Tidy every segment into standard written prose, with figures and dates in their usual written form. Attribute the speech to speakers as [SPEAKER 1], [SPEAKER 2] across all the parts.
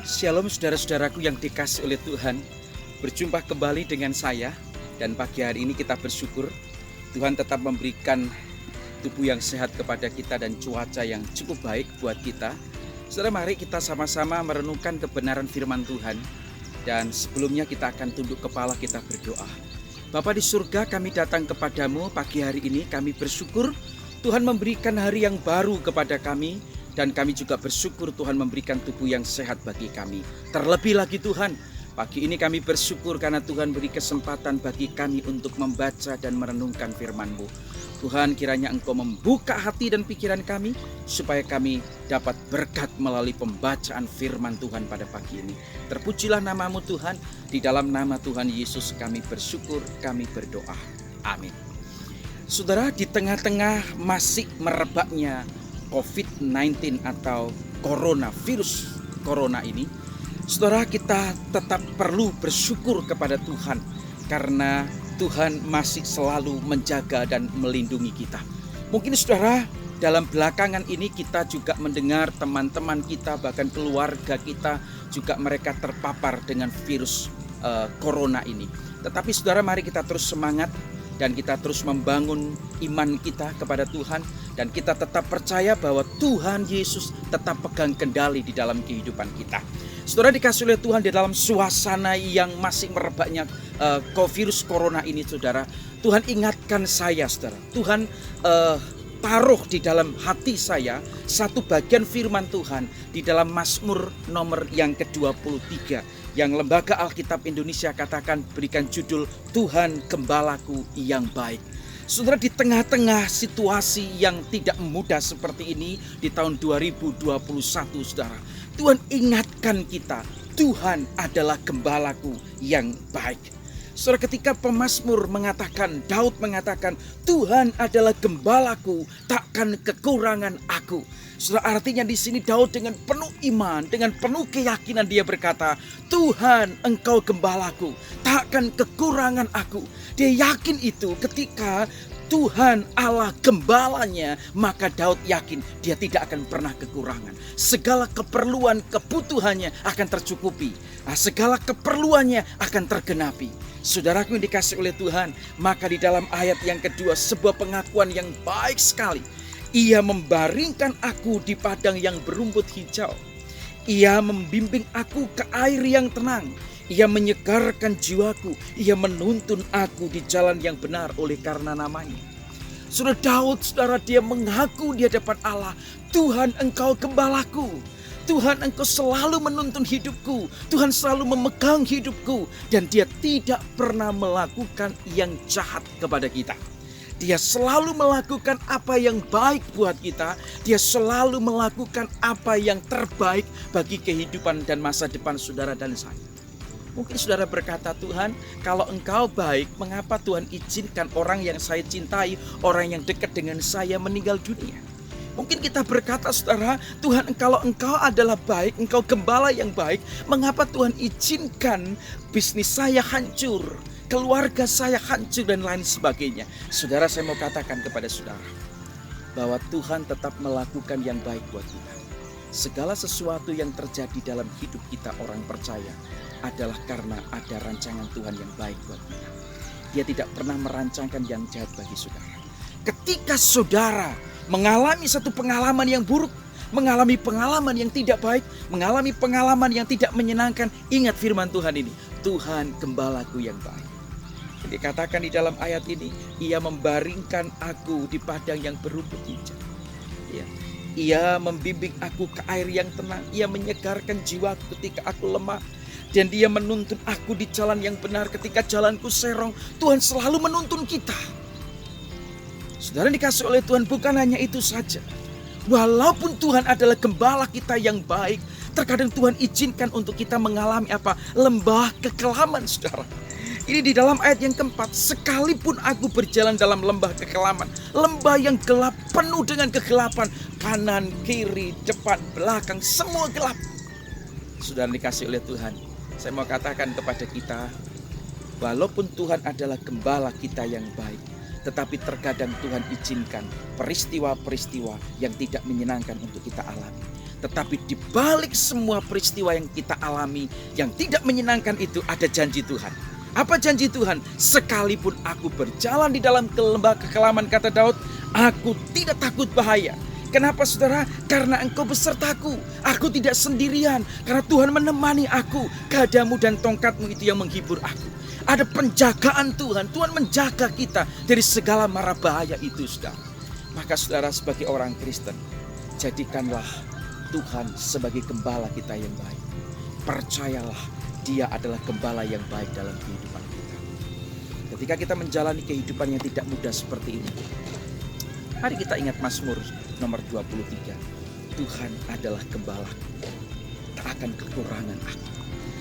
[SPEAKER 1] Shalom saudara-saudaraku yang dikasihi oleh Tuhan. Berjumpa kembali dengan saya. Dan pagi hari ini kita bersyukur Tuhan tetap memberikan tubuh yang sehat kepada kita dan cuaca yang cukup baik buat kita. Saudara, mari kita sama-sama merenungkan kebenaran firman Tuhan. Dan sebelumnya kita akan tunduk kepala, kita berdoa. Bapa di surga, kami datang kepadamu pagi hari ini. Kami bersyukur Tuhan memberikan hari yang baru kepada kami. Dan kami juga bersyukur Tuhan memberikan tubuh yang sehat bagi kami. Terlebih lagi Tuhan, pagi ini kami bersyukur karena Tuhan beri kesempatan bagi kami untuk membaca dan merenungkan firman-Mu. Tuhan, kiranya Engkau membuka hati dan pikiran kami supaya kami dapat berkat melalui pembacaan firman Tuhan pada pagi ini. Terpujilah nama-Mu Tuhan, di dalam nama Tuhan Yesus kami bersyukur, kami berdoa. Amin. Saudara, di tengah-tengah masih merebaknya COVID-19 atau virus corona ini, saudara, kita tetap perlu bersyukur kepada Tuhan karena Tuhan masih selalu menjaga dan melindungi kita. Mungkin saudara, dalam belakangan ini kita juga mendengar teman-teman kita, bahkan keluarga kita juga mereka terpapar dengan virus corona ini. Tetapi saudara, mari kita terus semangat dan kita terus membangun iman kita kepada Tuhan. Dan kita tetap percaya bahwa Tuhan Yesus tetap pegang kendali di dalam kehidupan kita. Saudara, dikasihi oleh Tuhan, di dalam suasana yang masih merebaknya virus corona ini, saudara, Tuhan ingatkan saya, saudara. Tuhan taruh di dalam hati saya satu bagian firman Tuhan di dalam Mazmur nomor yang ke-23. Yang Lembaga Alkitab Indonesia katakan, berikan judul Tuhan Gembalaku yang baik. Saudara, di tengah-tengah situasi yang tidak mudah seperti ini di tahun 2021, saudara, Tuhan ingatkan kita, Tuhan adalah gembalaku yang baik. Saudara, ketika pemazmur mengatakan, Daud mengatakan, Tuhan adalah gembalaku, takkan kekurangan aku. Saudara, artinya di sini Daud dengan penuh iman, dengan penuh keyakinan dia berkata, Tuhan, Engkau gembalaku, takkan kekurangan aku. Dia yakin itu ketika Tuhan Allah gembalanya, maka Daud yakin dia tidak akan pernah kekurangan. Segala keperluan, kebutuhannya akan tercukupi. Segala keperluannya akan tergenapi. Saudaraku yang dikasihi oleh Tuhan, maka di dalam ayat yang kedua sebuah pengakuan yang baik sekali. Ia membaringkan aku di padang yang berumput hijau. Ia membimbing aku ke air yang tenang. Ia menyegarkan jiwaku. Ia menuntun aku di jalan yang benar oleh karena namanya. Saudara, Daud, saudara, dia mengaku di hadapan Allah, Tuhan, Engkau gembalaku. Tuhan, Engkau selalu menuntun hidupku. Tuhan selalu memegang hidupku. Dan dia tidak pernah melakukan yang jahat kepada kita. Dia selalu melakukan apa yang baik buat kita. Dia selalu melakukan apa yang terbaik bagi kehidupan dan masa depan saudara dan saya. Mungkin saudara berkata, Tuhan, kalau Engkau baik, mengapa Tuhan izinkan orang yang saya cintai, orang yang dekat dengan saya meninggal dunia? Mungkin kita berkata, saudara, Tuhan, kalau Engkau adalah baik, Engkau gembala yang baik, mengapa Tuhan izinkan bisnis saya hancur, keluarga saya hancur dan lain sebagainya? Saudara, saya mau katakan kepada saudara bahwa Tuhan tetap melakukan yang baik buat kita. Segala sesuatu yang terjadi dalam hidup kita orang percaya adalah karena ada rancangan Tuhan yang baik buat kita. Dia tidak pernah merancangkan yang jahat bagi saudara. Ketika saudara mengalami satu pengalaman yang buruk, mengalami pengalaman yang tidak baik, mengalami pengalaman yang tidak menyenangkan, ingat firman Tuhan ini, Tuhan gembalaku yang baik. Dikatakan di dalam ayat ini, ia membaringkan aku di padang yang berumput hijau. Ya. Ia membimbing aku ke air yang tenang. Ia menyegarkan jiwaku ketika aku lemah. Dan dia menuntun aku di jalan yang benar ketika jalanku serong. Tuhan selalu menuntun kita. Saudara dikasihi oleh Tuhan, bukan hanya itu saja. Walaupun Tuhan adalah gembala kita yang baik, terkadang Tuhan izinkan untuk kita mengalami apa? Lembah kekelaman, saudara. Ini di dalam ayat yang keempat, sekalipun aku berjalan dalam lembah kekelaman, lembah yang gelap, penuh dengan kegelapan, kanan, kiri, depan, belakang, semua gelap. Saudara dikasihi oleh Tuhan, saya mau katakan kepada kita, walaupun Tuhan adalah gembala kita yang baik, tetapi terkadang Tuhan izinkan peristiwa-peristiwa yang tidak menyenangkan untuk kita alami. Tetapi di balik semua peristiwa yang kita alami yang tidak menyenangkan itu ada janji Tuhan. Apa janji Tuhan? Sekalipun aku berjalan di dalam lembah kekelaman, kata Daud, aku tidak takut bahaya. Kenapa saudara? Karena engkau besertaku. Aku tidak sendirian. Karena Tuhan menemani aku. Gadamu dan tongkatmu itu yang menghibur aku. Ada penjagaan Tuhan. Tuhan menjaga kita dari segala mara bahaya itu, saudara. Maka saudara, sebagai orang Kristen, jadikanlah Tuhan sebagai gembala kita yang baik. Percayalah, Dia adalah gembala yang baik dalam kehidupan kita. Ketika kita menjalani kehidupan yang tidak mudah seperti ini, mari kita ingat Mazmur nomor 23. Tuhan adalah gembalaku, tak akan kekurangan aku.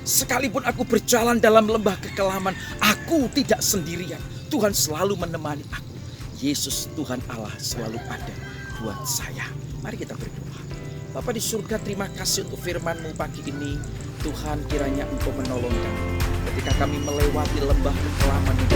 [SPEAKER 1] Sekalipun aku berjalan dalam lembah kekelaman, aku tidak sendirian. Tuhan selalu menemani aku. Yesus Tuhan Allah selalu ada buat saya. Mari kita berdoa. Bapa di surga, terima kasih untuk firman-Mu pagi ini. Tuhan, kiranya Engkau menolong kami ketika kami melewati lembah kekelaman yang